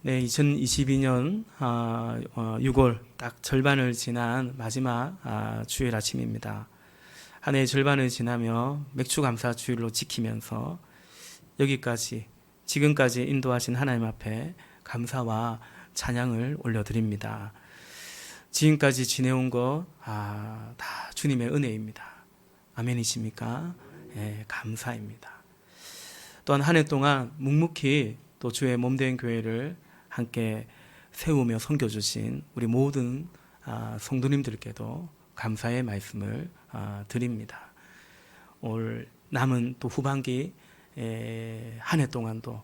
네, 2022년 6월 딱 절반을 지난 마지막 주일 아침입니다. 한 해의 절반을 지나며 맥주 감사 주일로 지키면서 여기까지 지금까지 인도하신 하나님 앞에 감사와 찬양을 올려드립니다. 지금까지 지내온 것 다 주님의 은혜입니다. 아멘이십니까? 네, 감사입니다. 또한 한 해 동안 묵묵히 또 주의 몸된 교회를 함께 세우며 섬겨주신 우리 모든 성도님들께도 감사의 말씀을 드립니다. 올 남은 또 후반기 한 해 동안도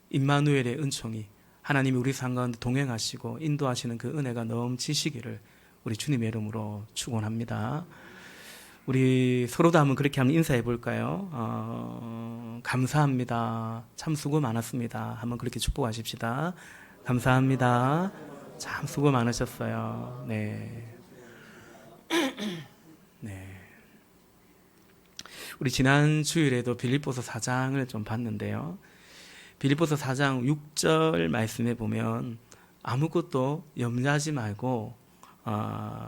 임마누엘의 은총이 하나님이 우리 삶 가운데 동행하시고 인도하시는 그 은혜가 넘치시기를 우리 주님의 이름으로 축원합니다. 우리 서로도 한번 그렇게 한번 인사해 볼까요? 감사합니다. 참 수고 많았습니다. 한번 그렇게 축복하십시다. 감사합니다. 참 수고 많으셨어요. 네. 네. 우리 지난 주일에도 빌립보서 4장을 좀 봤는데요. 빌립보서 4장 6절 말씀에 보면 아무것도 염려하지 말고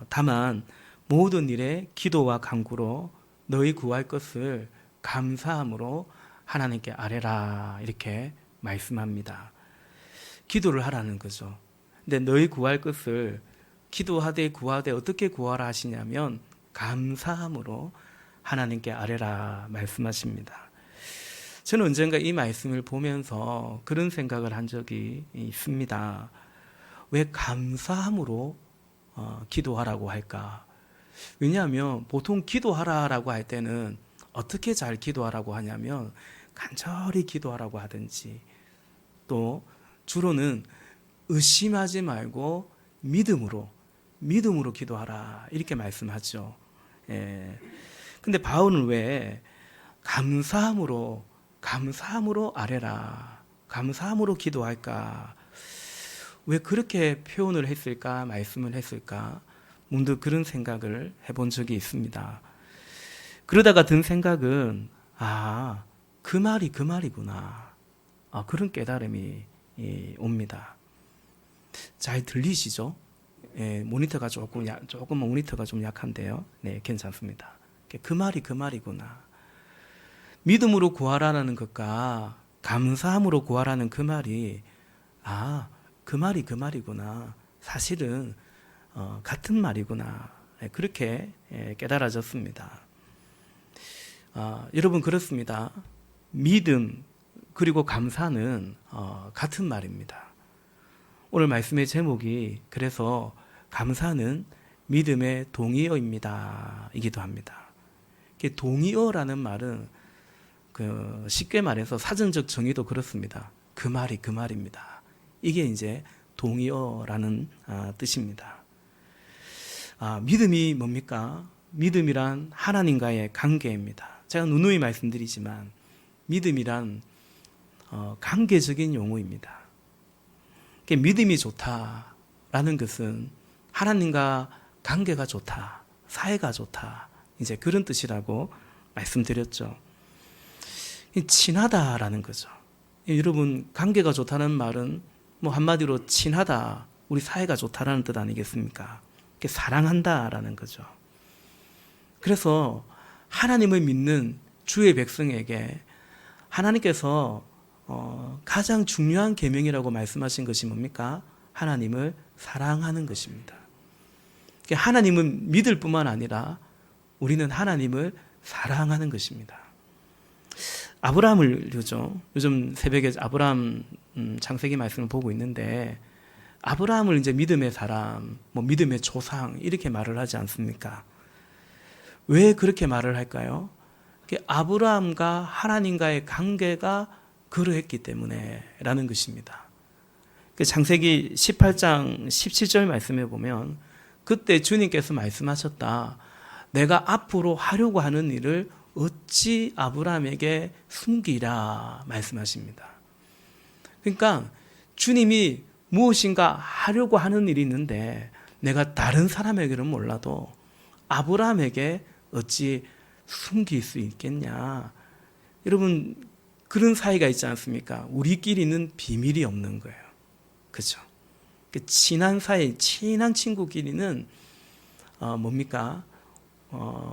다만 모든 일에 기도와 간구로 너희 구할 것을 감사함으로 하나님께 아뢰라 이렇게 말씀합니다. 기도를 하라는 거죠. 근데 너희 구할 것을 기도하되 구하되 어떻게 구하라 하시냐면 감사함으로 하나님께 아뢰라 말씀하십니다. 저는 언젠가 이 말씀을 보면서 그런 생각을 한 적이 있습니다. 왜 감사함으로 기도하라고 할까? 왜냐하면 보통 기도하라라고 할 때는 어떻게 잘 기도하라고 하냐면 간절히 기도하라고 하든지 또 주로는 의심하지 말고 믿음으로 기도하라 이렇게 말씀하죠. 근데 바울은 왜 감사함으로 아뢰라 감사함으로 기도할까? 왜 그렇게 표현을 했을까? 말씀을 했을까? 문득 그런 생각을 해본 적이 있습니다. 그러다가 든 생각은 그 말이구나. 그런 깨달음이 옵니다. 잘 들리시죠? 모니터가 조금 모니터가 좀 약한데요. 네, 괜찮습니다. 그 말이구나. 믿음으로 구하라는 것과 감사함으로 구하라는 그 말이 그 말이구나. 사실은 같은 말이구나. 그렇게 깨달아졌습니다. 여러분 그렇습니다. 믿음 그리고 감사는 같은 말입니다. 오늘 말씀의 제목이 그래서 감사는 믿음의 동의어입니다. 이기도 합니다. 동의어라는 말은 쉽게 말해서 사전적 정의도 그렇습니다. 그 말입니다. 이게 이제 동의어라는 뜻입니다. 믿음이 뭡니까? 믿음이란 하나님과의 관계입니다. 제가 누누이 말씀드리지만 믿음이란 관계적인 용어입니다. 믿음이 좋다라는 것은 하나님과 관계가 좋다, 사이가 좋다, 이제 그런 뜻이라고 말씀드렸죠. 친하다라는 거죠. 여러분 관계가 좋다는 말은 뭐 한마디로 친하다, 우리 사이가 좋다라는 뜻 아니겠습니까? 사랑한다라는 거죠. 그래서 하나님을 믿는 주의 백성에게 하나님께서 가장 중요한 계명이라고 말씀하신 것이 뭡니까? 하나님을 사랑하는 것입니다. 하나님은 믿을 뿐만 아니라 우리는 하나님을 사랑하는 것입니다. 아브라함을 요즘 새벽에 아브라함 창세기 말씀을 보고 있는데 아브라함을 이제 믿음의 사람, 믿음의 조상 이렇게 말을 하지 않습니까? 왜 그렇게 말을 할까요? 아브라함과 하나님과의 관계가 그러했기 때문에 라는 것입니다. 창세기 18장 17절 말씀에 보면 그때 주님께서 말씀하셨다. 내가 앞으로 하려고 하는 일을 어찌 아브라함에게 숨기라 말씀하십니다. 그러니까 주님이 무엇인가 하려고 하는 일이 있는데 내가 다른 사람에게는 몰라도 아브라함에게 어찌 숨길 수 있겠냐. 여러분 그런 사이가 있지 않습니까? 우리끼리는 비밀이 없는 거예요. 그죠? 친한 사이, 친한 친구끼리는 뭡니까?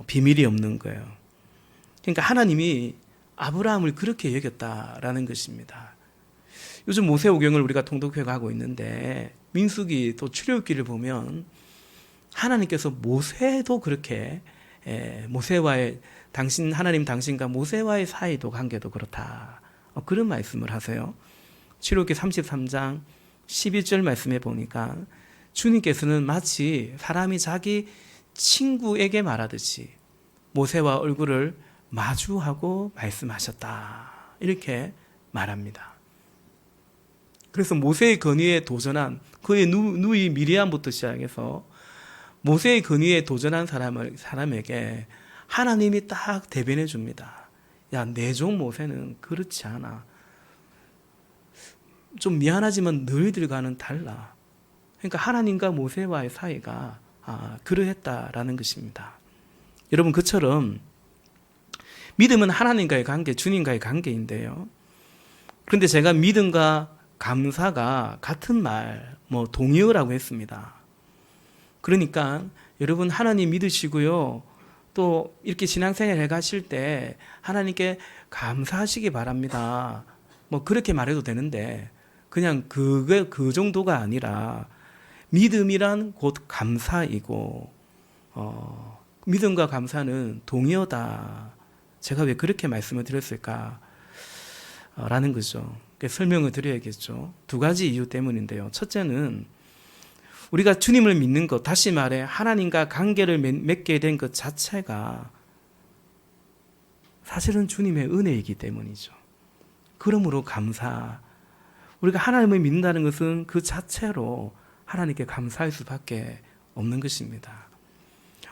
비밀이 없는 거예요. 그러니까 하나님이 아브라함을 그렇게 여겼다라는 것입니다. 요즘 모세오경을 우리가 통독회 가고 있는데 민수기 또 출애굽기를 보면 하나님께서 모세도 그렇게 모세와의 하나님 당신과 모세와의 사이도 관계도 그렇다. 그런 말씀을 하세요. 출애굽기 33장 11절 말씀에 보니까 주님께서는 마치 사람이 자기 친구에게 말하듯이 모세와 얼굴을 마주하고 말씀하셨다. 이렇게 말합니다. 그래서 모세의 건의에 도전한 그의 누이 미리암부터 시작해서 모세의 건의에 도전한 사람에게 하나님이 딱 대변해 줍니다. 야, 내 종 모세는 그렇지 않아. 좀 미안하지만 너희들과는 달라. 그러니까 하나님과 모세와의 사이가 그러했다라는 것입니다. 여러분, 그처럼 믿음은 하나님과의 관계, 주님과의 관계인데요. 그런데 제가 믿음과 감사가 같은 말, 동의어라고 했습니다. 그러니까 여러분 하나님 믿으시고요. 또 이렇게 신앙생활 해가실 때 하나님께 감사하시기 바랍니다. 그렇게 말해도 되는데 그냥 그 정도가 아니라 믿음이란 곧 감사이고 믿음과 감사는 동의어다. 제가 왜 그렇게 말씀을 드렸을까? 라는 거죠. 설명을 드려야겠죠. 두 가지 이유 때문인데요. 첫째는 우리가 주님을 믿는 것, 다시 말해 하나님과 관계를 맺게 된 것 자체가 사실은 주님의 은혜이기 때문이죠. 그러므로 우리가 하나님을 믿는다는 것은 그 자체로 하나님께 감사할 수밖에 없는 것입니다.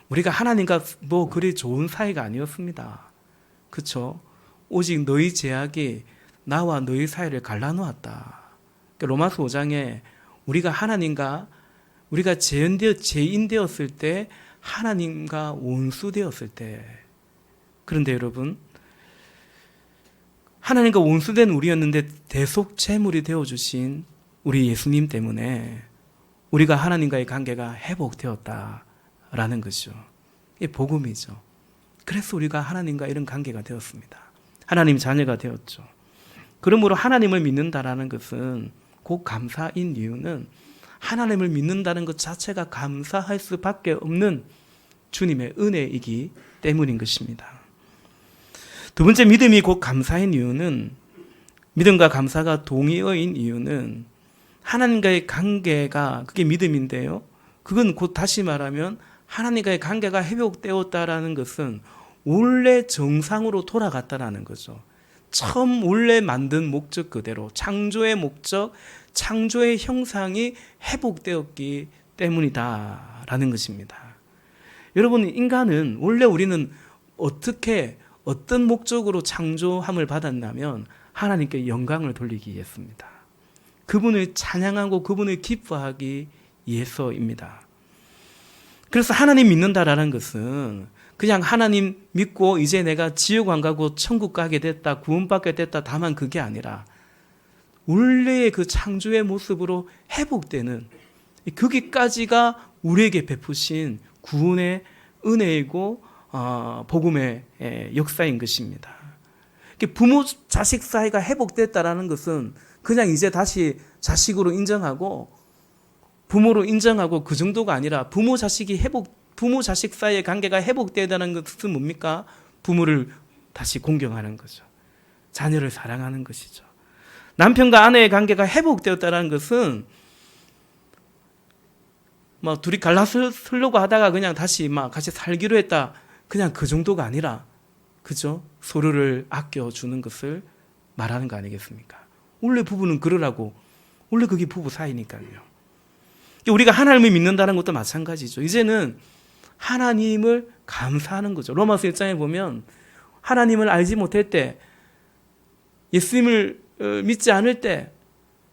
우리가 하나님과 그리 좋은 사이가 아니었습니다. 그렇죠? 오직 너희 제약이 나와 너희 사이를 갈라놓았다. 로마서 5장에 우리가 하나님과 우리가 죄인되었을 때 하나님과 원수되었을 때, 그런데 여러분 하나님과 원수된 우리였는데 대속제물이 되어주신 우리 예수님 때문에 우리가 하나님과의 관계가 회복되었다라는 것이죠. 이게 복음이죠. 그래서 우리가 하나님과 이런 관계가 되었습니다. 하나님 자녀가 되었죠. 그러므로 하나님을 믿는다라는 것은 곧 감사인 이유는 하나님을 믿는다는 것 자체가 감사할 수밖에 없는 주님의 은혜이기 때문인 것입니다. 두 번째, 믿음이 곧 감사인 이유는, 믿음과 감사가 동의어인 이유는 하나님과의 관계가 그게 믿음인데요. 그건 곧 다시 말하면 하나님과의 관계가 회복되었다라는 것은 원래 정상으로 돌아갔다라는 거죠. 처음 원래 만든 목적 그대로 창조의 목적, 창조의 형상이 회복되었기 때문이다라는 것입니다. 여러분, 인간은 원래 우리는 어떤 목적으로 창조함을 받았냐면 하나님께 영광을 돌리기 위해서입니다. 그분을 찬양하고 그분을 기뻐하기 위해서입니다. 그래서 하나님 믿는다라는 것은 그냥 하나님 믿고 이제 내가 지옥 안 가고 천국 가게 됐다, 구원받게 됐다, 다만 그게 아니라 원래의 그 창조의 모습으로 회복되는 거기까지가 우리에게 베푸신 구원의 은혜이고 복음의 역사인 것입니다. 부모 자식 사이가 회복됐다라는 것은 그냥 이제 다시 자식으로 인정하고 부모로 인정하고 그 정도가 아니라 부모 자식 사이의 관계가 회복되다는 것은 뭡니까? 부모를 다시 공경하는 거죠. 자녀를 사랑하는 것이죠. 남편과 아내의 관계가 회복되었다는 것은 둘이 갈라서려고 하다가 그냥 다시 같이 살기로 했다. 그냥 그 정도가 아니라, 그죠? 서로를 아껴주는 것을 말하는 거 아니겠습니까? 원래 부부는 그러라고. 원래 그게 부부 사이니까요. 우리가 하나님을 믿는다는 것도 마찬가지죠. 이제는 하나님을 감사하는 거죠. 로마서 1장에 보면 하나님을 알지 못할 때, 예수님을 믿지 않을 때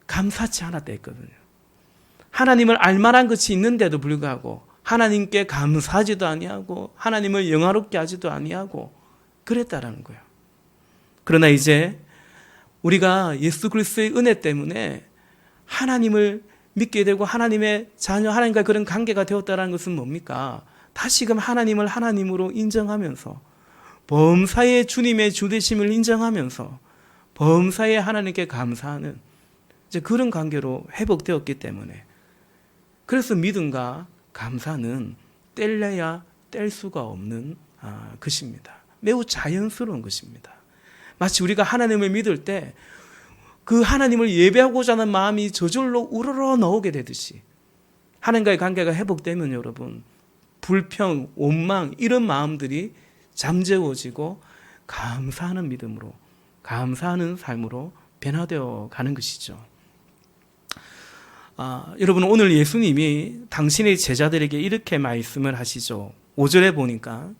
감사치 않았다 했거든요. 하나님을 알만한 것이 있는데도 불구하고 하나님께 감사하지도 아니하고 하나님을 영화롭게 하지도 아니하고 그랬다라는 거예요. 그러나 이제 우리가 예수 그리스도의 은혜 때문에 하나님을 믿게 되고 하나님의 자녀, 하나님과 그런 관계가 되었다는 것은 뭡니까? 다시금 하나님을 하나님으로 인정하면서 범사에 주님의 주되심을 인정하면서 범사에 하나님께 감사하는 이제 그런 관계로 회복되었기 때문에, 그래서 믿음과 감사는 뗄래야 뗄 수가 없는 것입니다. 매우 자연스러운 것입니다. 마치 우리가 하나님을 믿을 때 그 하나님을 예배하고자 하는 마음이 저절로 우러러 나오게 되듯이, 하나님과의 관계가 회복되면 여러분, 불평, 원망 이런 마음들이 잠재워지고 감사하는 믿음으로, 감사하는 삶으로 변화되어 가는 것이죠. 여러분, 오늘 예수님이 당신의 제자들에게 이렇게 말씀을 하시죠. 5절에 보니까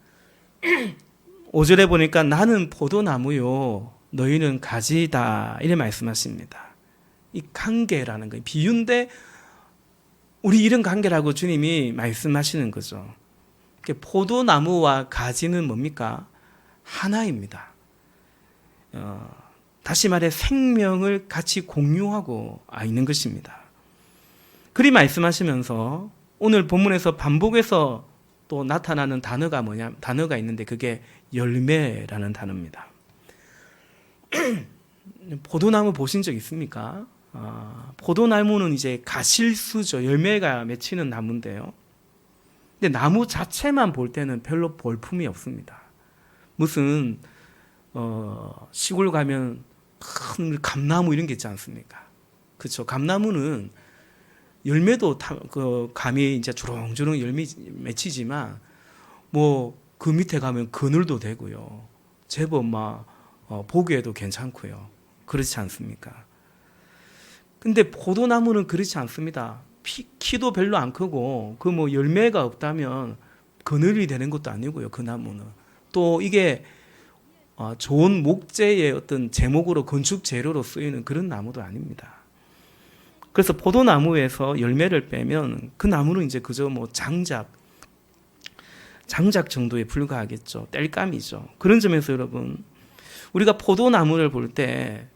나는 포도나무요 너희는 가지다, 이래 말씀하십니다. 이 관계라는 거, 비유인데 우리 이런 관계라고 주님이 말씀하시는 거죠. 포도나무와 가지는 뭡니까? 하나입니다. 다시 말해 생명을 같이 공유하고 있는 것입니다. 그리 말씀하시면서 오늘 본문에서 반복해서 또 나타나는 단어가 있는데 그게 열매라는 단어입니다. 포도나무 보신 적 있습니까? 포도나무는 이제 가실수죠. 열매가 맺히는 나무인데요. 근데 나무 자체만 볼 때는 별로 볼품이 없습니다. 무슨 시골 가면 큰 감나무 이런 게 있지 않습니까? 그렇죠. 감나무는 열매도 감이 이제 주렁주렁 열매 맺히지만 뭐 그 밑에 가면 그늘도 되고요. 제법 보기에도 괜찮고요. 그렇지 않습니까? 근데 포도나무는 그렇지 않습니다. 키도 별로 안 크고 그 열매가 없다면 그늘이 되는 것도 아니고요. 그 나무는 또 이게 좋은 목재의 어떤 제목으로 건축 재료로 쓰이는 그런 나무도 아닙니다. 그래서 포도나무에서 열매를 빼면 그 나무는 이제 그저 장작 정도에 불과하겠죠. 땔감이죠. 그런 점에서 여러분, 우리가 포도나무를 볼 때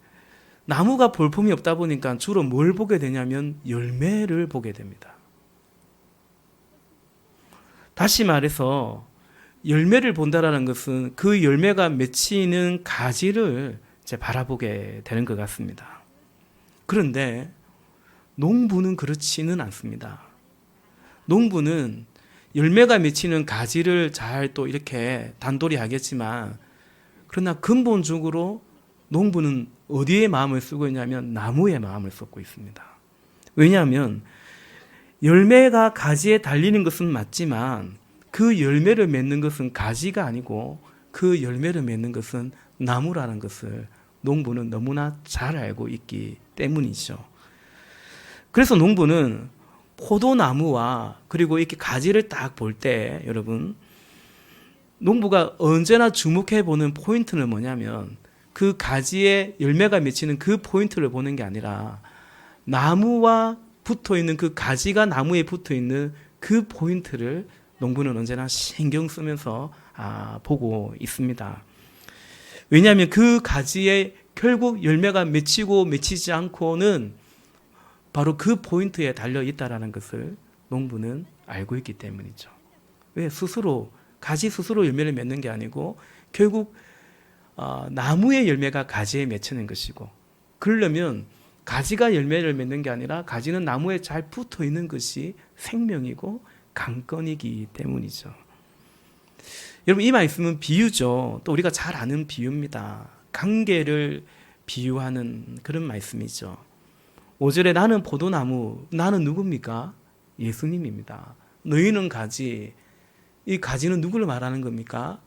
나무가 볼품이 없다 보니까 주로 뭘 보게 되냐면 열매를 보게 됩니다. 다시 말해서 열매를 본다라는 것은 그 열매가 맺히는 가지를 이제 바라보게 되는 것 같습니다. 그런데 농부는 그렇지는 않습니다. 농부는 열매가 맺히는 가지를 잘 또 이렇게 단돌이 하겠지만, 그러나 근본적으로 농부는 어디에 마음을 쓰고 있냐면 나무에 마음을 쏟고 있습니다. 왜냐하면 열매가 가지에 달리는 것은 맞지만 그 열매를 맺는 것은 가지가 아니고 그 열매를 맺는 것은 나무라는 것을 농부는 너무나 잘 알고 있기 때문이죠. 그래서 농부는 포도나무와 그리고 이렇게 가지를 딱 볼 때 여러분, 농부가 언제나 주목해 보는 포인트는 뭐냐면 그 가지에 열매가 맺히는 그 포인트를 보는 게 아니라 나무와 붙어 있는 그 가지가 나무에 붙어 있는 그 포인트를 농부는 언제나 신경 쓰면서 보고 있습니다. 왜냐하면 그 가지에 결국 열매가 맺히고 맺히지 않고는 바로 그 포인트에 달려 있다라는 것을 농부는 알고 있기 때문이죠. 왜? 가지 스스로 열매를 맺는 게 아니고 결국 나무의 열매가 가지에 맺히는 것이고, 그러려면 가지가 열매를 맺는 게 아니라 가지는 나무에 잘 붙어 있는 것이 생명이고 강건이기 때문이죠. 여러분, 이 말씀은 비유죠. 또 우리가 잘 아는 비유입니다. 관계를 비유하는 그런 말씀이죠. 5절에 나는 포도나무, 나는 누굽니까? 예수님입니다. 너희는 가지. 이 가지는 누구를 말하는 겁니까?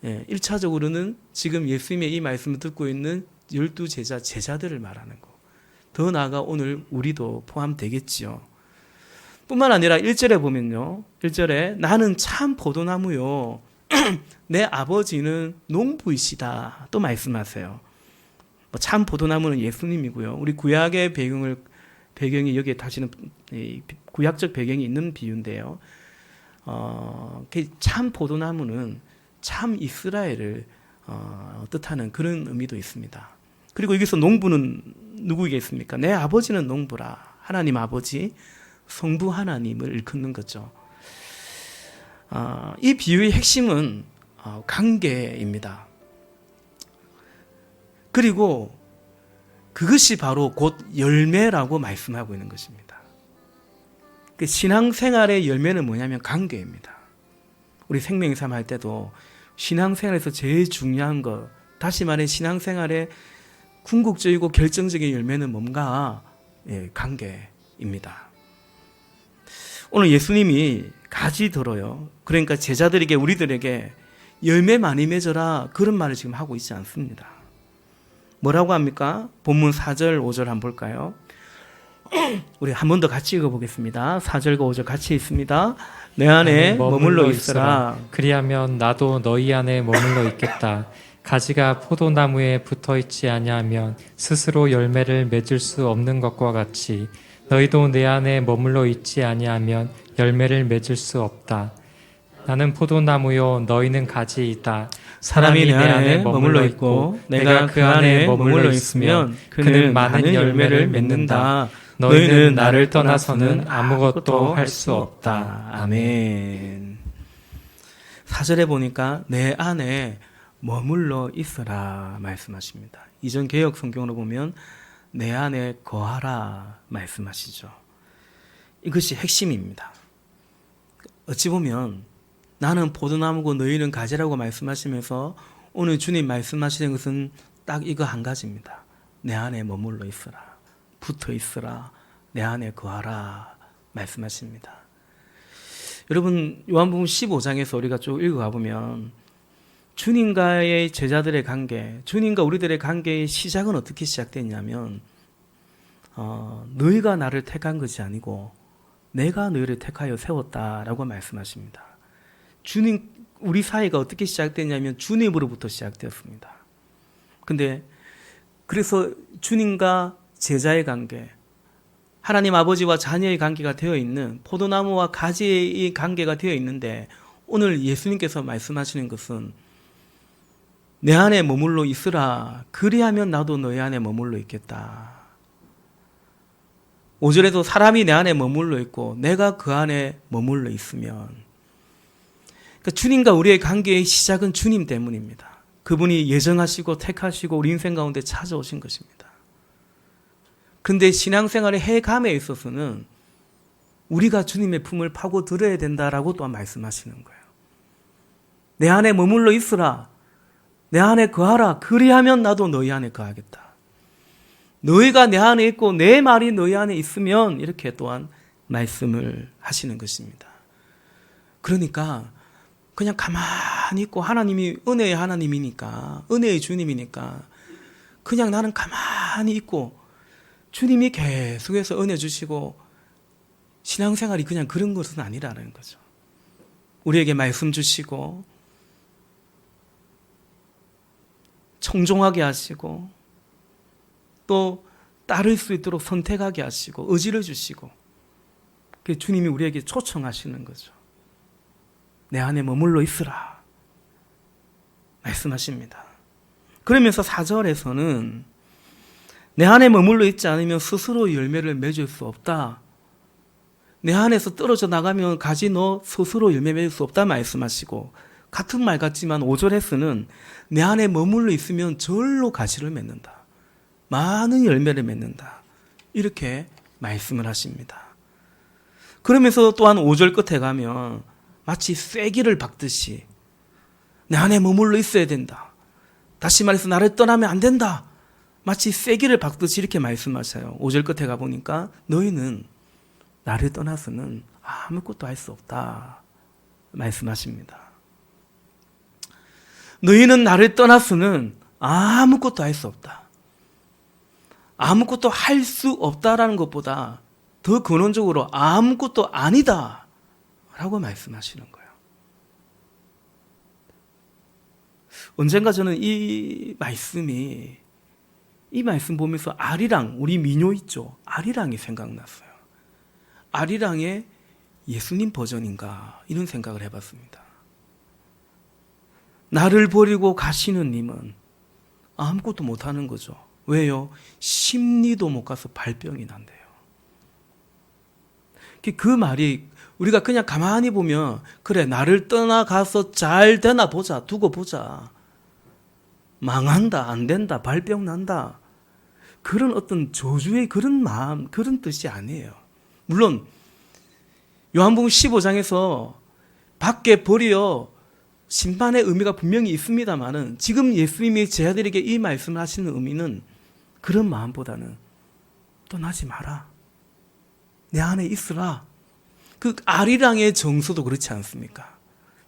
1차적으로는 지금 예수님의 이 말씀을 듣고 있는 12제자, 제자들을 말하는 거. 더 나아가 오늘 우리도 포함되겠지요. 뿐만 아니라 1절에 보면요. 1절에 나는 참 포도나무요. 내 아버지는 농부이시다. 또 말씀하세요. 참 포도나무는 예수님이고요. 우리 구약의 배경이 여기에 다시는 구약적 배경이 있는 비유인데요. 참 포도나무는 참 이스라엘을 뜻하는 그런 의미도 있습니다. 그리고 여기서 농부는 누구겠습니까? 내 아버지는 농부라. 하나님 아버지, 성부 하나님을 일컫는 거죠. 이 비유의 핵심은 관계입니다. 그리고 그것이 바로 곧 열매라고 말씀하고 있는 것입니다. 그 신앙생활의 열매는 뭐냐면 관계입니다. 우리 생명의 삶 할 때도 신앙생활에서 제일 중요한 것, 다시 말해 신앙생활의 궁극적이고 결정적인 열매는 뭔가? 관계입니다. 오늘 예수님이 가지 들어요. 그러니까 제자들에게, 우리들에게 열매 많이 맺어라, 그런 말을 지금 하고 있지 않습니다. 뭐라고 합니까? 본문 4절 5절 한번 볼까요? 우리 한 번 더 같이 읽어보겠습니다. 4절과 5절 같이 읽습니다. 내 안에 머물러 있으라. 그리하면 나도 너희 안에 머물러 있겠다. 가지가 포도나무에 붙어있지 아니하면 스스로 열매를 맺을 수 없는 것과 같이 너희도 내 안에 머물러 있지 아니하면 열매를 맺을 수 없다. 나는 포도나무요 너희는 가지이다. 사람이 내 안에 머물러 있고 내가 그 안에 머물러 있으면 그는 많은 열매를 맺는다. 너희는 나를 떠나서는 아무것도 할 수 없다. 아멘. 4절에 보니까 내 안에 머물러 있으라 말씀하십니다. 이전 개역 성경으로 보면 내 안에 거하라 말씀하시죠. 이것이 핵심입니다. 어찌 보면 나는 포도나무고 너희는 가지라고 말씀하시면서 오늘 주님 말씀하시는 것은 딱 이거 한 가지입니다. 내 안에 머물러 있으라. 붙어 있으라. 내 안에 거하라 말씀하십니다. 여러분, 요한복음 15장에서 우리가 쭉 읽어가 보면 주님과의 제자들의 관계, 주님과 우리들의 관계의 시작은 어떻게 시작됐냐면 너희가 나를 택한 것이 아니고 내가 너희를 택하여 세웠다라고 말씀하십니다. 주님, 우리 사이가 어떻게 시작됐냐면 주님으로부터 시작되었습니다. 근데 그래서 주님과 제자의 관계, 하나님 아버지와 자녀의 관계가 되어 있는, 포도나무와 가지의 관계가 되어 있는데 오늘 예수님께서 말씀하시는 것은 내 안에 머물러 있으라. 그리하면 나도 너희 안에 머물러 있겠다. 5절에도 사람이 내 안에 머물러 있고 내가 그 안에 머물러 있으면, 그러니까 주님과 우리의 관계의 시작은 주님 때문입니다. 그분이 예정하시고 택하시고 우리 인생 가운데 찾아오신 것입니다. 그런데 신앙생활의 해감에 있어서는 우리가 주님의 품을 파고들어야 된다라고 또한 말씀하시는 거예요. 내 안에 머물러 있으라. 내 안에 거하라. 그리하면 나도 너희 안에 거하겠다. 너희가 내 안에 있고 내 말이 너희 안에 있으면, 이렇게 또한 말씀을 하시는 것입니다. 그러니까 그냥 가만히 있고, 하나님이 은혜의 하나님이니까, 은혜의 주님이니까 그냥 나는 가만히 있고 주님이 계속해서 은혜 주시고, 신앙생활이 그냥 그런 것은 아니라는 거죠. 우리에게 말씀 주시고 청종하게 하시고 또 따를 수 있도록 선택하게 하시고 의지를 주시고, 주님이 우리에게 초청하시는 거죠. 내 안에 머물러 있으라 말씀하십니다. 그러면서 4절에서는 내 안에 머물러 있지 않으면 스스로 열매를 맺을 수 없다. 내 안에서 떨어져 나가면 가지 너 스스로 열매 맺을 수 없다 말씀하시고, 같은 말 같지만 5절에서는 내 안에 머물러 있으면 절로 가지를 맺는다. 많은 열매를 맺는다. 이렇게 말씀을 하십니다. 그러면서 또한 5절 끝에 가면 마치 쐐기를 박듯이 내 안에 머물러 있어야 된다. 다시 말해서 나를 떠나면 안 된다. 마치 쐐기를 박듯이 이렇게 말씀하셔요. 5절 끝에 가보니까 너희는 나를 떠나서는 아무것도 할 수 없다 말씀하십니다. 너희는 나를 떠나서는 아무것도 할 수 없다. 아무것도 할 수 없다라는 것보다 더 근원적으로 아무것도 아니다 라고 말씀하시는 거예요. 언젠가 저는 이 말씀 보면서 아리랑, 우리 민요 있죠? 아리랑이 생각났어요. 아리랑의 예수님 버전인가 이런 생각을 해봤습니다. 나를 버리고 가시는 님은 아무것도 못하는 거죠. 왜요? 심리도 못 가서 발병이 난대요. 그 말이 우리가 그냥 가만히 보면 그래 나를 떠나가서 잘 되나 보자, 두고 보자. 망한다, 안 된다, 발병 난다. 그런 어떤 저주의 그런 마음, 그런 뜻이 아니에요. 물론 요한복음 15장에서 밖에 버려 심판의 의미가 분명히 있습니다만은 지금 예수님이 제자들에게 이 말씀을 하시는 의미는 그런 마음보다는 떠나지 마라. 내 안에 있으라. 그 아리랑의 정서도 그렇지 않습니까?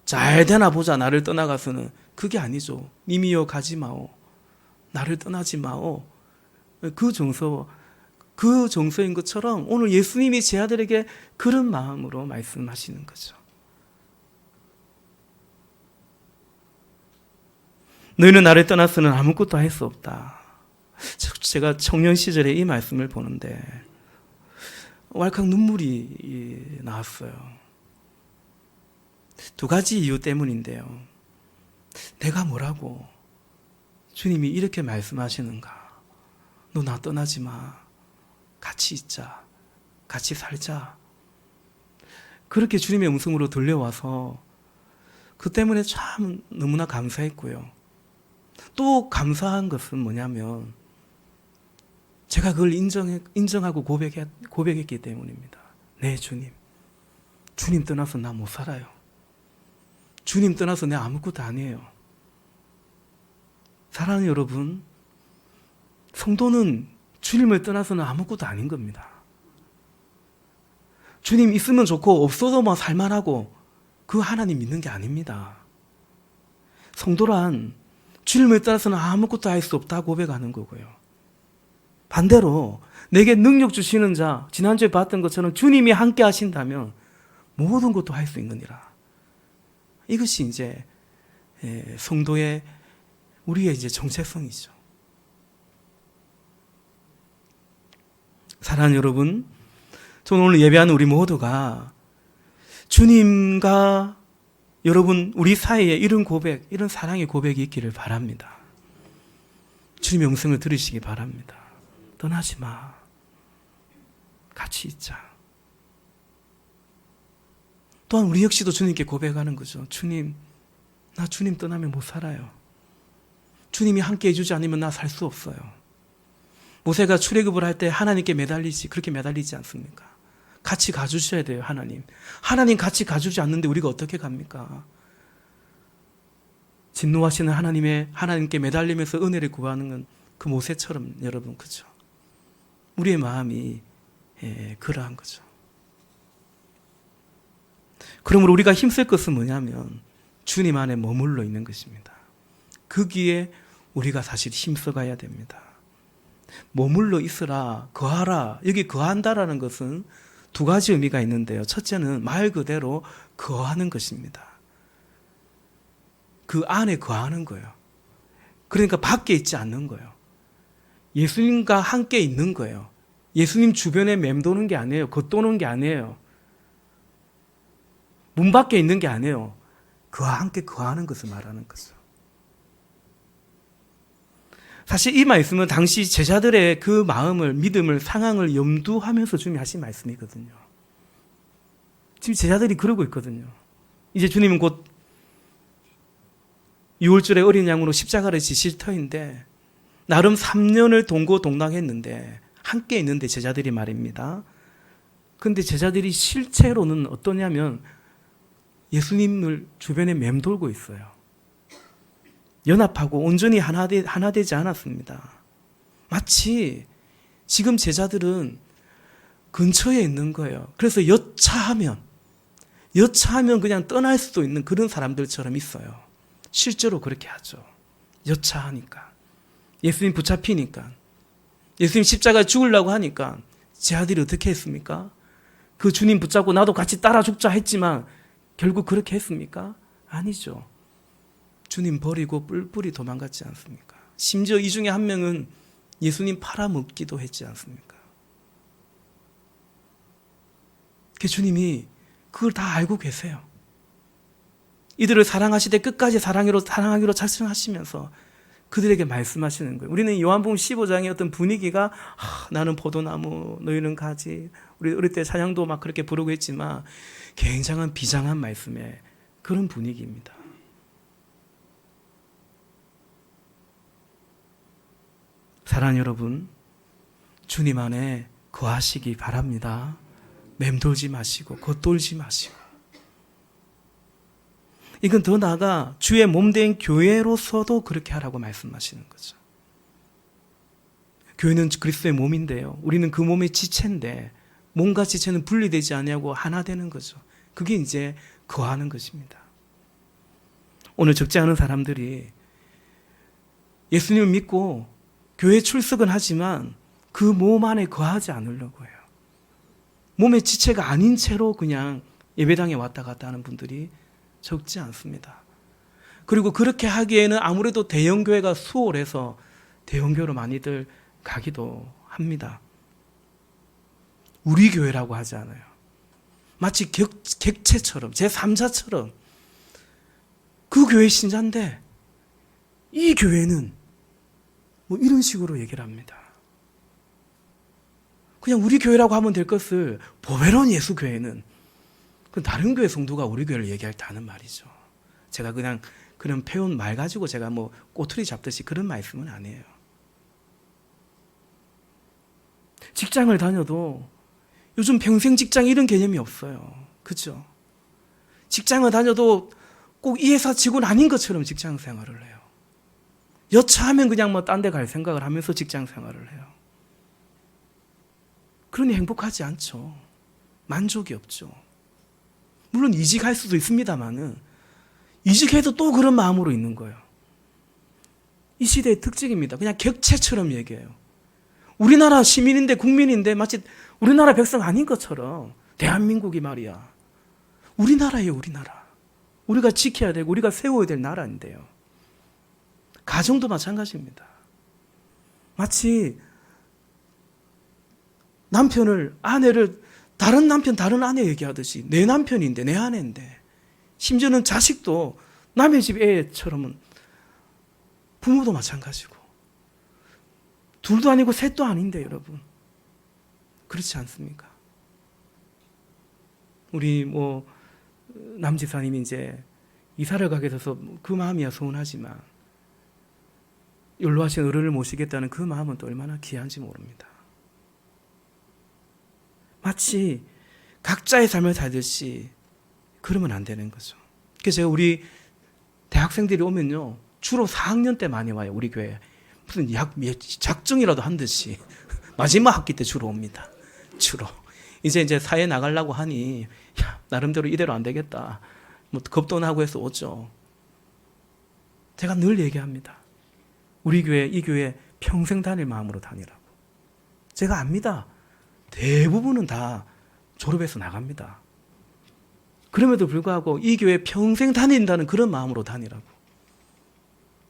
잘 되나 보자 나를 떠나가서는 그게 아니죠. 님이여 가지 마오. 나를 떠나지 마오. 그 정서인 것처럼 오늘 예수님이 제자들에게 그런 마음으로 말씀하시는 거죠. 너희는 나를 떠나서는 아무것도 할 수 없다. 제가 청년 시절에 이 말씀을 보는데 왈칵 눈물이 나왔어요. 두 가지 이유 때문인데요. 내가 뭐라고 주님이 이렇게 말씀하시는가? 너 나 떠나지 마. 같이 있자. 같이 살자. 그렇게 주님의 음성으로 들려와서 그 때문에 참 너무나 감사했고요. 또 감사한 것은 뭐냐면 제가 그걸 인정하고 고백했기 때문입니다. 네, 주님. 주님 떠나서 나 못 살아요. 주님 떠나서 내 아무것도 아니에요. 사랑하는 여러분, 성도는 주님을 떠나서는 아무것도 아닌 겁니다. 주님 있으면 좋고 없어도 뭐 살만하고 그 하나님 믿는 게 아닙니다. 성도란 주님을 떠나서는 아무것도 할 수 없다 고백하는 거고요. 반대로 내게 능력 주시는 자, 지난주에 봤던 것처럼 주님이 함께 하신다면 모든 것도 할 수 있느니라. 이것이 이제 성도의 우리의 이제 정체성이죠. 사랑하는 여러분, 저는 오늘 예배하는 우리 모두가 주님과 여러분 우리 사이에 이런 고백, 이런 사랑의 고백이 있기를 바랍니다. 주님의 음성을 들으시기 바랍니다. 떠나지 마. 같이 있자. 또한 우리 역시도 주님께 고백하는 거죠. 주님, 나 주님 떠나면 못 살아요. 주님이 함께 해주지 않으면 나 살 수 없어요. 모세가 출애굽을 할 때 하나님께 그렇게 매달리지 않습니까? 같이 가주셔야 돼요, 하나님. 하나님 같이 가주지 않는데 우리가 어떻게 갑니까? 진노하시는 하나님께 매달리면서 은혜를 구하는 건 그 모세처럼 여러분, 그죠? 우리의 마음이 그러한 거죠. 그러므로 우리가 힘쓸 것은 뭐냐면 주님 안에 머물러 있는 것입니다. 거기에 우리가 사실 힘써가야 됩니다. 머물러 있으라, 거하라. 여기 거한다라는 것은 두 가지 의미가 있는데요. 첫째는 말 그대로 거하는 것입니다. 그 안에 거하는 거예요. 그러니까 밖에 있지 않는 거예요. 예수님과 함께 있는 거예요. 예수님 주변에 맴도는 게 아니에요. 겉도는 게 아니에요. 문 밖에 있는 게 아니에요. 그와 함께 거하는 것을 말하는 거죠. 사실 이 말씀은 당시 제자들의 그 마음을, 믿음을, 상황을 염두하면서 주님이 하신 말씀이거든요. 지금 제자들이 그러고 있거든요. 이제 주님은 곧 6월절에 어린 양으로 십자가를 지실 터인데 나름 3년을 동고동락했는데 함께 있는데 제자들이 말입니다. 그런데 제자들이 실제로는 어떠냐면 예수님을 주변에 맴돌고 있어요. 연합하고 온전히 하나 되지 않았습니다. 마치 지금 제자들은 근처에 있는 거예요. 그래서 여차하면 그냥 떠날 수도 있는 그런 사람들처럼 있어요. 실제로 그렇게 하죠. 여차하니까. 예수님 붙잡히니까. 예수님 십자가에 죽으려고 하니까 제자들이 어떻게 했습니까? 그 주님 붙잡고 나도 같이 따라 죽자 했지만 결국 그렇게 했습니까? 아니죠. 주님 버리고 뿔뿔이 도망갔지 않습니까? 심지어 이 중에 한 명은 예수님 팔아먹기도 했지 않습니까? 그 주님이 그걸 다 알고 계세요. 이들을 사랑하시되 끝까지 사랑하기로 작정하시면서 그들에게 말씀하시는 거예요. 우리는 요한복음 15장의 어떤 분위기가 나는 포도나무, 너희는 가지. 우리 어릴 때 찬양도 막 그렇게 부르고 했지만 굉장한 비장한 말씀의 그런 분위기입니다. 사랑하는 여러분, 주님 안에 거하시기 바랍니다. 맴돌지 마시고 겉돌지 마시고. 이건 더 나아가 주의 몸된 교회로서도 그렇게 하라고 말씀하시는 거죠. 교회는 그리스도의 몸인데요. 우리는 그 몸의 지체인데 몸과 지체는 분리되지 아니하고 하나 되는 거죠. 그게 이제 거하는 것입니다. 오늘 적지 않은 사람들이 예수님을 믿고 교회 출석은 하지만 그 몸 안에 거하지 않으려고 해요. 몸의 지체가 아닌 채로 그냥 예배당에 왔다 갔다 하는 분들이 적지 않습니다. 그리고 그렇게 하기에는 아무래도 대형교회가 수월해서 대형교회로 많이들 가기도 합니다. 우리 교회라고 하지 않아요. 마치 객체처럼, 제3자처럼 그 교회 신자인데 이 교회는 뭐 이런 식으로 얘기를 합니다. 그냥 우리 교회라고 하면 될 것을 보배로운 예수교회는 그 다른 교회 성도가 우리 교회를 얘기할 때 하는 말이죠. 제가 그냥 그런 표현 말 가지고 제가 뭐 꼬투리 잡듯이 그런 말씀은 아니에요. 직장을 다녀도 요즘 평생 직장 이런 개념이 없어요. 그렇죠? 직장을 다녀도 꼭 이 회사 직원 아닌 것처럼 직장 생활을 해요. 여차하면 그냥 뭐 딴 데 갈 생각을 하면서 직장 생활을 해요. 그러니 행복하지 않죠. 만족이 없죠. 물론 이직할 수도 있습니다만은 이직해도 또 그런 마음으로 있는 거예요. 이 시대의 특징입니다. 그냥 객체처럼 얘기해요. 우리나라 시민인데 국민인데 마치 우리나라 백성 아닌 것처럼 대한민국이 말이야. 우리나라예요, 우리나라. 우리가 지켜야 되고 우리가 세워야 될 나라인데요. 가정도 마찬가지입니다. 마치 남편을, 아내를 다른 남편, 다른 아내 얘기하듯이 내 남편인데, 내 아내인데, 심지어는 자식도 남의 집 애처럼은 부모도 마찬가지고 둘도 아니고 셋도 아닌데 여러분 그렇지 않습니까? 우리 뭐 남지사님이 이제 이사를 가게 돼서 그 마음이야 서운하지만 연로하신 어른을 모시겠다는 그 마음은 또 얼마나 귀한지 모릅니다. 마치 각자의 삶을 살듯이 그러면 안 되는 거죠. 그래서 제가 우리 대학생들이 오면요 주로 4학년 때 많이 와요. 우리 교회에 무슨 작정이라도 한 듯이 마지막 학기 때 주로 옵니다. 주로 이제 사회 나가려고 하니 야, 나름대로 이대로 안 되겠다. 뭐 겁도 나고 해서 오죠. 제가 늘 얘기합니다. 우리 교회, 이 교회 평생 다닐 마음으로 다니라고. 제가 압니다. 대부분은 다 졸업해서 나갑니다. 그럼에도 불구하고 이 교회 평생 다닌다는 그런 마음으로 다니라고.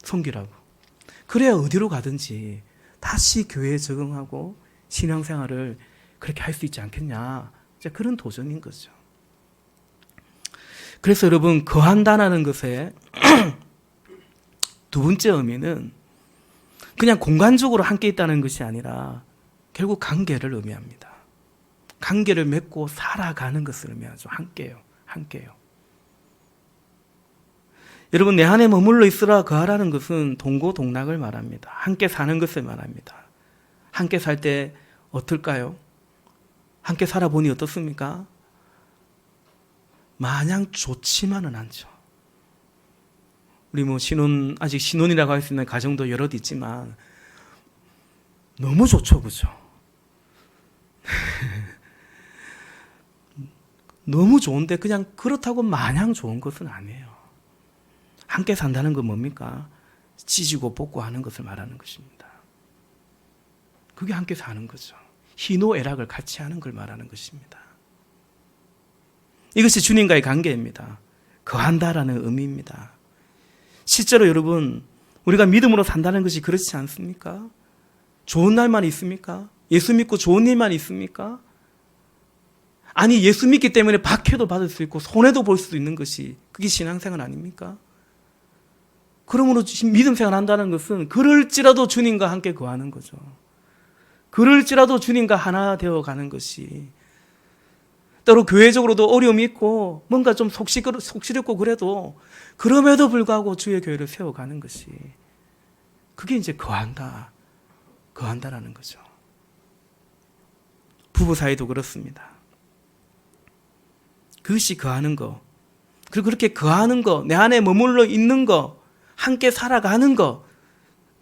섬기라고. 그래야 어디로 가든지 다시 교회에 적응하고 신앙생활을 그렇게 할 수 있지 않겠냐. 그런 도전인 거죠. 그래서 여러분 거한다는 것의 두 번째 의미는 그냥 공간적으로 함께 있다는 것이 아니라 결국 관계를 의미합니다. 관계를 맺고 살아가는 것을 의미하죠. 함께요. 여러분 내 안에 머물러 있으라 거하라는 것은 동고동락을 말합니다. 함께 사는 것을 말합니다. 함께 살 때 어떨까요? 함께 살아보니 어떻습니까? 마냥 좋지만은 않죠. 우리 뭐 아직 신혼이라고 할 수 있는 가정도 여럿 있지만 너무 좋죠, 그죠? 너무 좋은데 그냥 그렇다고 마냥 좋은 것은 아니에요. 함께 산다는 건 뭡니까? 찢고 뽑고 하는 것을 말하는 것입니다. 그게 함께 사는 거죠. 희노애락을 같이 하는 걸 말하는 것입니다. 이것이 주님과의 관계입니다. 거한다라는 의미입니다. 실제로 여러분 우리가 믿음으로 산다는 것이 그렇지 않습니까? 좋은 날만 있습니까? 예수 믿고 좋은 일만 있습니까? 아니 예수 믿기 때문에 박해도 받을 수 있고 손해도 볼 수 있는 것이 그게 신앙생활 아닙니까? 그러므로 믿음 생활 한다는 것은 그럴지라도 주님과 함께 거하는 거죠. 그럴지라도 주님과 하나 되어 가는 것이, 때로 교회적으로도 어려움이 있고 뭔가 좀 속시렵고 그래도 그럼에도 불구하고 주의 교회를 세워가는 것이, 그게 이제 거한다라는 거죠. 부부 사이도 그렇습니다. 그것이 거하는 거. 그리고 그렇게 거하는 거, 내 안에 머물러 있는 거, 함께 살아가는 거,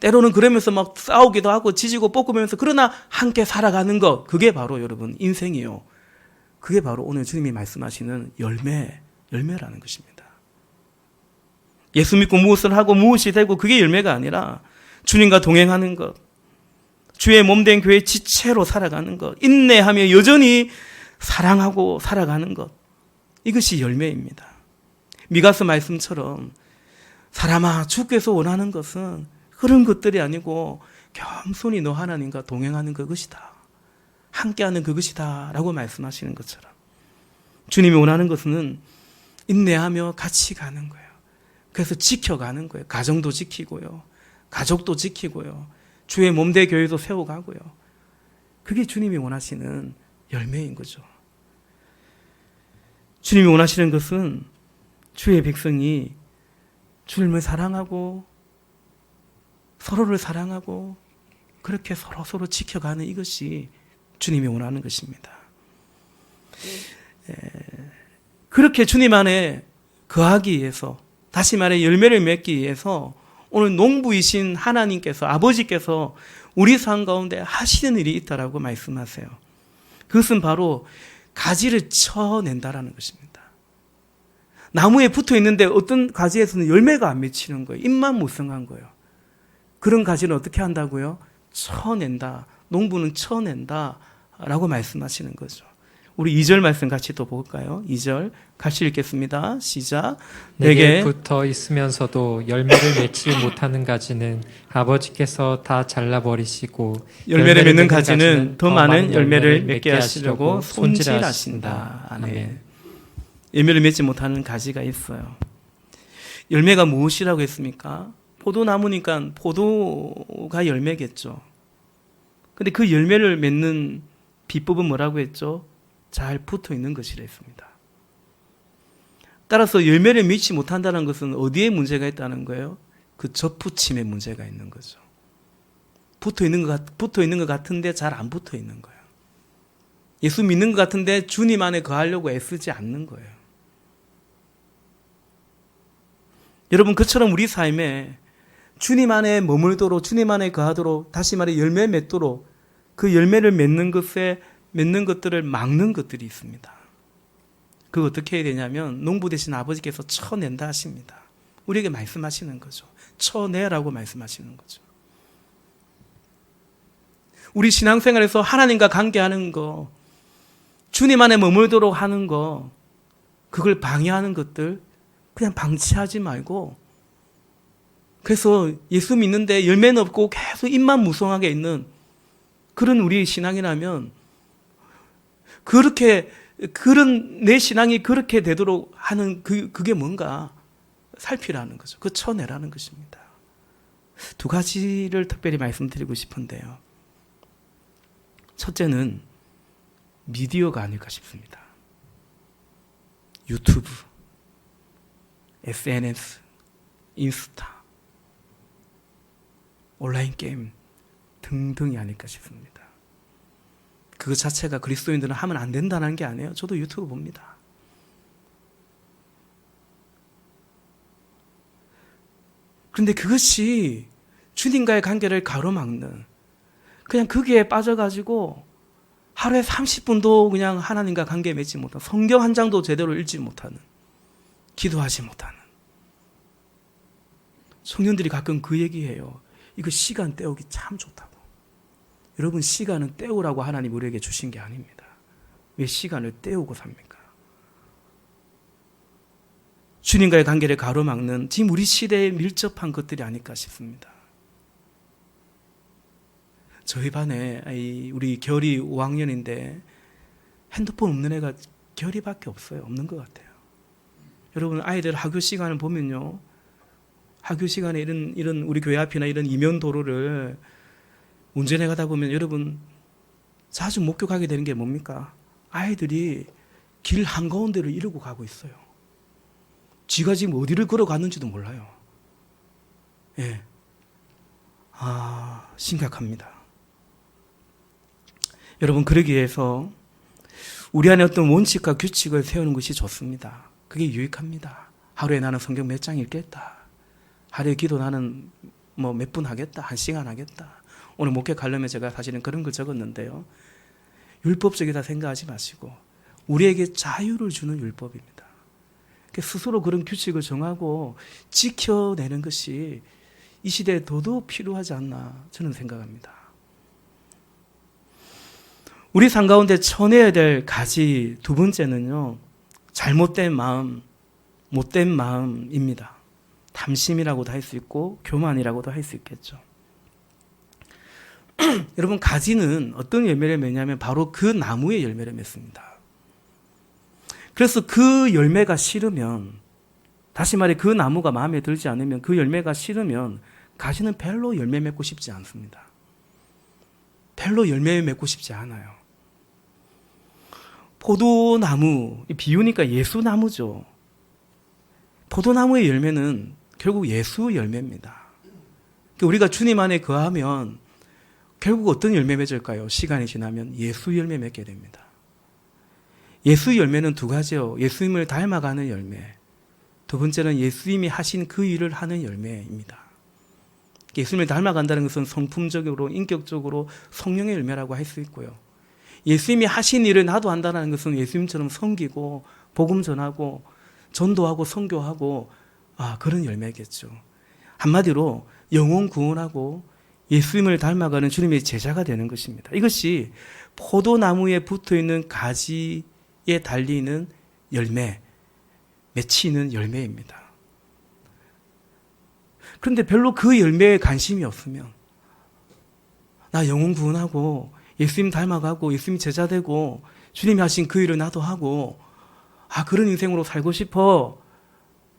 때로는 그러면서 막 싸우기도 하고 지지고 볶으면서, 그러나 함께 살아가는 거, 그게 바로 여러분 인생이요. 그게 바로 오늘 주님이 말씀하시는 열매라는 것입니다. 예수 믿고 무엇을 하고 무엇이 되고 그게 열매가 아니라 주님과 동행하는 것, 주의 몸된 교회 지체로 살아가는 것, 인내하며 여전히 사랑하고 살아가는 것, 이것이 열매입니다. 미가서 말씀처럼 사람아, 주께서 원하는 것은 그런 것들이 아니고 겸손히 너 하나님과 동행하는 그것이다, 함께하는 그것이다 라고 말씀하시는 것처럼, 주님이 원하는 것은 인내하며 같이 가는 거예요. 그래서 지켜가는 거예요. 가정도 지키고요, 가족도 지키고요, 주의 몸된 교회도 세워가고요. 그게 주님이 원하시는 열매인 거죠. 주님이 원하시는 것은 주의 백성이 주님을 사랑하고 서로를 사랑하고 그렇게 서로 지켜가는, 이것이 주님이 원하는 것입니다. 그렇게 주님 안에 거하기 위해서, 다시 말해 열매를 맺기 위해서 오늘 농부이신 하나님께서, 아버지께서 우리 삶 가운데 하시는 일이 있다라고 말씀하세요. 그것은 바로 가지를 쳐낸다라는 것입니다. 나무에 붙어 있는데 어떤 가지에서는 열매가 안 맺히는 거예요. 잎만 무성한 거예요. 그런 가지는 어떻게 한다고요? 쳐낸다. 농부는 쳐낸다 라고 말씀하시는 거죠. 우리 2절 말씀 같이 또 볼까요? 2절 같이 읽겠습니다. 시작. 내게 붙어 있으면서도 열매를 맺지 못하는 가지는 아버지께서 다 잘라버리시고, 열매를 맺는 가지는 더 많은 열매를 맺게 하시려고 손질하신다. 아멘. 열매를 맺지 못하는 가지가 있어요. 열매가 무엇이라고 했습니까? 포도나무니까 포도가 열매겠죠. 근데 그 열매를 맺는 비법은 뭐라고 했죠? 잘 붙어 있는 것이라 했습니다. 따라서 열매를 맺지 못한다는 것은 어디에 문제가 있다는 거예요? 그 접붙임에 문제가 있는 거죠. 붙어 있는 것 같은데 잘 안 붙어 있는 거예요. 예수 믿는 것 같은데 주님 안에 거하려고 애쓰지 않는 거예요. 여러분, 그처럼 우리 삶에 주님 안에 머물도록, 주님 안에 거하도록, 다시 말해 열매 맺도록, 그 열매를 맺는 것들을 막는 것들이 있습니다. 그거 어떻게 해야 되냐면, 농부 되신 아버지께서 쳐낸다 하십니다. 우리에게 말씀하시는 거죠. 쳐내라고 말씀하시는 거죠. 우리 신앙생활에서 하나님과 관계하는 거, 주님 안에 머물도록 하는 거, 그걸 방해하는 것들 그냥 방치하지 말고, 그래서 예수 믿는데 열매는 없고 계속 입만 무성하게 있는 그런 우리의 신앙이라면, 그런 내 신앙이 그렇게 되도록 하는 그게 뭔가 살피라는 거죠. 그 쳐내라는 것입니다. 두 가지를 특별히 말씀드리고 싶은데요. 첫째는 미디어가 아닐까 싶습니다. 유튜브, SNS, 인스타, 온라인 게임 등등이 아닐까 싶습니다. 그것 자체가 그리스도인들은 하면 안 된다는 게 아니에요. 저도 유튜브 봅니다. 그런데 그것이 주님과의 관계를 가로막는, 그냥 거기에 빠져가지고 하루에 30분도 그냥 하나님과 관계 맺지 못하는, 성경 한 장도 제대로 읽지 못하는, 기도하지 못하는 청년들이 가끔 그 얘기해요. 이거 시간 때우기 참 좋다고. 여러분, 시간은 때우라고 하나님 우리에게 주신 게 아닙니다. 왜 시간을 때우고 삽니까? 주님과의 관계를 가로막는 지금 우리 시대에 밀접한 것들이 아닐까 싶습니다. 저희 반에 우리 결이 5학년인데 핸드폰 없는 애가 결이밖에 없어요. 없는 것 같아요. 여러분, 아이들 학교 시간을 보면요, 학교 시간에 이런 우리 교회 앞이나 이런 이면 도로를 운전해 가다 보면 여러분 자주 목격하게 되는 게 뭡니까? 아이들이 길 한가운데를 이러고 가고 있어요. 지가 지금 어디를 걸어갔는지도 몰라요. 예. 심각합니다. 여러분, 그러기 위해서 우리 안에 어떤 원칙과 규칙을 세우는 것이 좋습니다. 그게 유익합니다. 하루에 나는 성경 몇 장 읽겠다. 하루에 기도 나는 뭐 몇 분 하겠다. 1시간 하겠다. 오늘 목회 가려면 제가 사실은 그런 걸 적었는데요. 율법적이다 생각하지 마시고 우리에게 자유를 주는 율법입니다. 스스로 그런 규칙을 정하고 지켜내는 것이 이 시대에 더더욱 필요하지 않나 저는 생각합니다. 우리 삶 가운데 쳐내야 될 가지 두 번째는요, 잘못된 마음, 못된 마음입니다. 탐심이라고도 할 수 있고 교만이라고도 할 수 있겠죠. 여러분, 가지는 어떤 열매를 맺냐면 바로 그 나무의 열매를 맺습니다. 그래서 그 열매가 싫으면, 다시 말해 그 나무가 마음에 들지 않으면, 그 열매가 싫으면 가지는 별로 열매 맺고 싶지 않습니다. 별로 열매 맺고 싶지 않아요. 포도나무, 비유니까 예수나무죠. 포도나무의 열매는 결국 예수 열매입니다. 우리가 주님 안에 거하면 결국 어떤 열매 맺을까요? 시간이 지나면 예수 열매 맺게 됩니다. 예수 열매는 두 가지요. 예수님을 닮아가는 열매. 두 번째는 예수님이 하신 그 일을 하는 열매입니다. 예수님을 닮아간다는 것은 성품적으로, 인격적으로 성령의 열매라고 할 수 있고요. 예수님이 하신 일을 나도 한다는 것은 예수님처럼 섬기고 복음 전하고 전도하고 선교하고 그런 열매겠죠. 한마디로 영혼 구원하고 예수님을 닮아가는 주님의 제자가 되는 것입니다. 이것이 포도나무에 붙어있는 가지에 달리는 열매, 맺히는 열매입니다. 그런데 별로 그 열매에 관심이 없으면, 나 영혼 구원하고 예수님 닮아가고 예수님 제자 되고 주님이 하신 그 일을 나도 하고 그런 인생으로 살고 싶어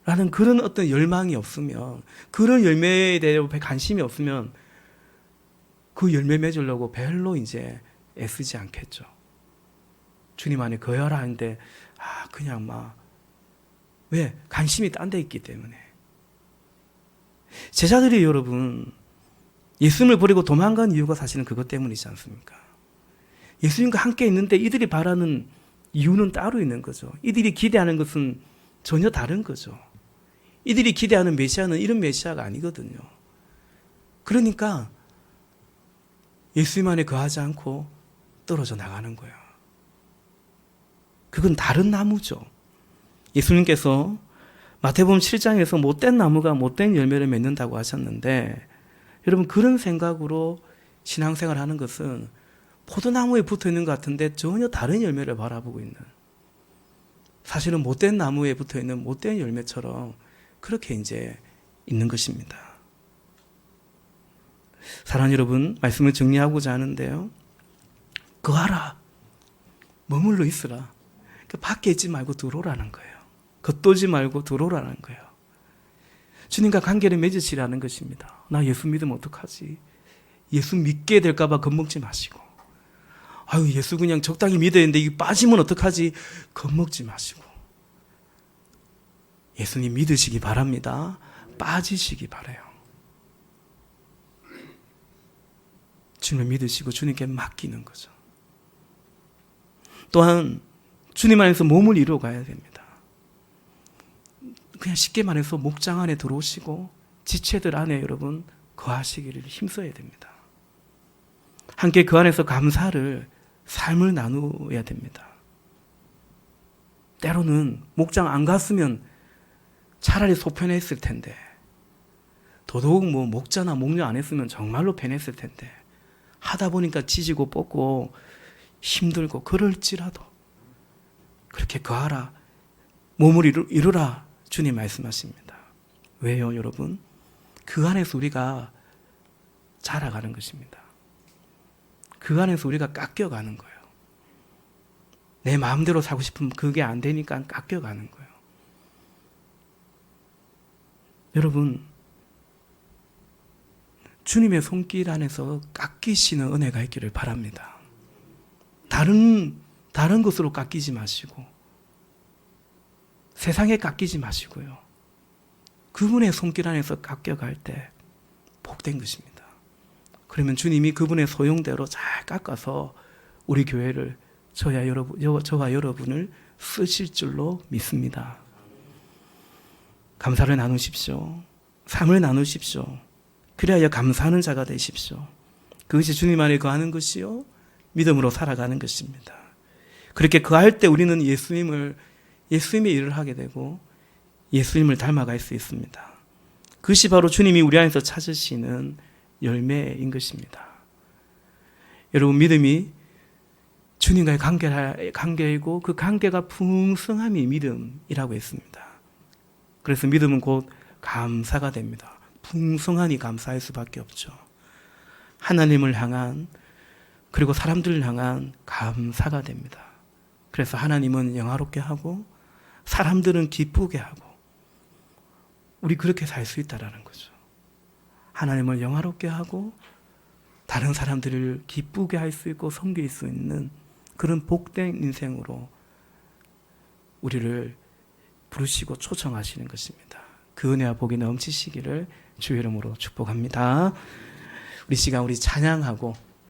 라는 그런 어떤 열망이 없으면, 그런 열매에 대해 관심이 없으면 그 열매 맺으려고 별로 이제 애쓰지 않겠죠. 주님 안에 거하라 하는데 그냥 왜? 관심이 딴 데 있기 때문에. 제자들이 여러분 예수님을 버리고 도망간 이유가 사실은 그것 때문이지 않습니까? 예수님과 함께 있는데 이들이 바라는 이유는 따로 있는 거죠. 이들이 기대하는 것은 전혀 다른 거죠. 이들이 기대하는 메시아는 이런 메시아가 아니거든요. 그러니까 예수님 안에 거하지 않고 떨어져 나가는 거예요. 그건 다른 나무죠. 예수님께서 마태복음 7장에서 못된 나무가 못된 열매를 맺는다고 하셨는데, 여러분 그런 생각으로 신앙생활 하는 것은 포도나무에 붙어 있는 것 같은데 전혀 다른 열매를 바라보고 있는, 사실은 못된 나무에 붙어 있는 못된 열매처럼 그렇게 이제 있는 것입니다. 사랑하는 여러분, 말씀을 정리하고자 하는데요. 거하라. 머물러 있으라. 밖에 있지 말고 들어오라는 거예요. 겉도지 말고 들어오라는 거예요. 주님과 관계를 맺으시라는 것입니다. 나 예수 믿으면 어떡하지? 예수 믿게 될까 봐 겁먹지 마시고, 예수 그냥 적당히 믿어야 되는데 이게 빠지면 어떡하지? 겁먹지 마시고, 예수님 믿으시기 바랍니다. 빠지시기 바라요. 주님을 믿으시고 주님께 맡기는 거죠. 또한 주님 안에서 몸을 이루어 가야 됩니다. 그냥 쉽게 말해서 목장 안에 들어오시고 지체들 안에 여러분 거하시기를 힘써야 됩니다. 함께 그 안에서 감사를, 삶을 나누어야 됩니다. 때로는 목장 안 갔으면 차라리 속편했을 텐데, 더더욱 목자나 목녀 안 했으면 정말로 편했을 텐데, 하다 보니까 찢고 뽑고 힘들고 그럴지라도 그렇게 거하라, 몸을 이루라 주님 말씀하십니다. 왜요, 여러분? 그 안에서 우리가 자라가는 것입니다. 그 안에서 우리가 깎여가는 거예요. 내 마음대로 살고 싶으면 그게 안 되니까 깎여가는 거예요. 여러분, 주님의 손길 안에서 깎이시는 은혜가 있기를 바랍니다. 다른 것으로 깎이지 마시고 세상에 깎이지 마시고요. 그분의 손길 안에서 깎여갈 때 복된 것입니다. 그러면 주님이 그분의 소용대로 잘 깎아서 우리 교회를 저와 여러분을 쓰실 줄로 믿습니다. 감사를 나누십시오. 삶을 나누십시오. 그리하여 감사하는 자가 되십시오. 그것이 주님 안에 거하는 것이요 믿음으로 살아가는 것입니다. 그렇게 거할 때 우리는 예수님의 일을 하게 되고 예수님을 닮아갈 수 있습니다. 그것이 바로 주님이 우리 안에서 찾으시는 열매인 것입니다. 여러분, 믿음이 주님과의 관계이고 그 관계가 풍성함이 믿음이라고 했습니다. 그래서 믿음은 곧 감사가 됩니다. 풍성하니 감사할 수밖에 없죠. 하나님을 향한 그리고 사람들을 향한 감사가 됩니다. 그래서 하나님은 영화롭게 하고 사람들은 기쁘게 하고 우리 그렇게 살 수 있다라는 거죠. 하나님을 영화롭게 하고 다른 사람들을 기쁘게 할 수 있고 섬길 수 있는 그런 복된 인생으로 우리를 부르시고 초청하시는 것입니다. 그 은혜와 복이 넘치시기를 주의 이름으로 축복합니다. 우리 시간 우리 찬양하고